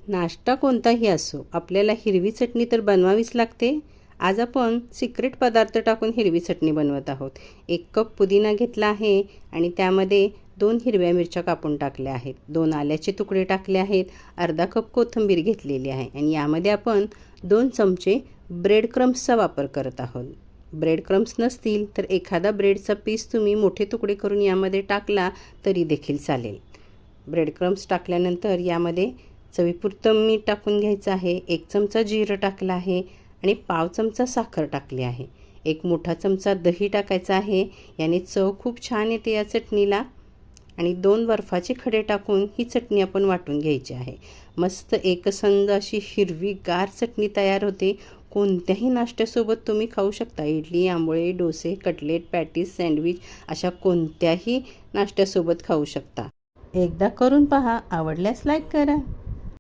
नाश्ता कोणताही असो, आपल्याला हिरवी चटणी तर बनवावीच लागते. आज आपण सिक्रेट पदार्थ टाकून हिरवी चटणी बनवत आहोत. 1 कप पुदिना घेतला आहे आणि त्यामध्ये 2 हिरव्या मिरच्या कापून टाकल्या आहेत, 2 आल्याचे तुकडे टाकले आहेत, अर्धा कप कोथिंबीर घेतलेली आहे आणि यामध्ये आपण 2 चमचे ब्रेड क्रम्सचा वापर करत आहोत. ब्रेड क्रम्स नसतील तर एखादा ब्रेडचा पीस तुम्ही मोठे तुकडे करून यामध्ये टाकला तरी देखील चालेल. ब्रेड क्रम्स टाकल्यानंतर यामध्ये चवीपुरतं मीठ टाकून घ्यायचं आहे, 1 चमचा जिरं टाकलं आहे आणि पाव चमचा साखर टाकली आहे. 1 मोठा चमचा दही टाकायचा आहे, याने चव खूप छान येते या चटणीला. आणि 2 बर्फाचे खडे टाकून ही चटणी आपण वाटून घ्यायची आहे. मस्त एकसंध अशी हिरवीगार चटणी तयार होते. कोणत्याही नाश्त्यासोबत तुम्ही खाऊ शकता. इडली, आंबोळे, डोसे, कटलेट, पॅटीस, सँडविच अशा कोणत्याही नाश्त्यासोबत खाऊ शकता. एकदा करून पहा, आवडल्यास लाईक करा.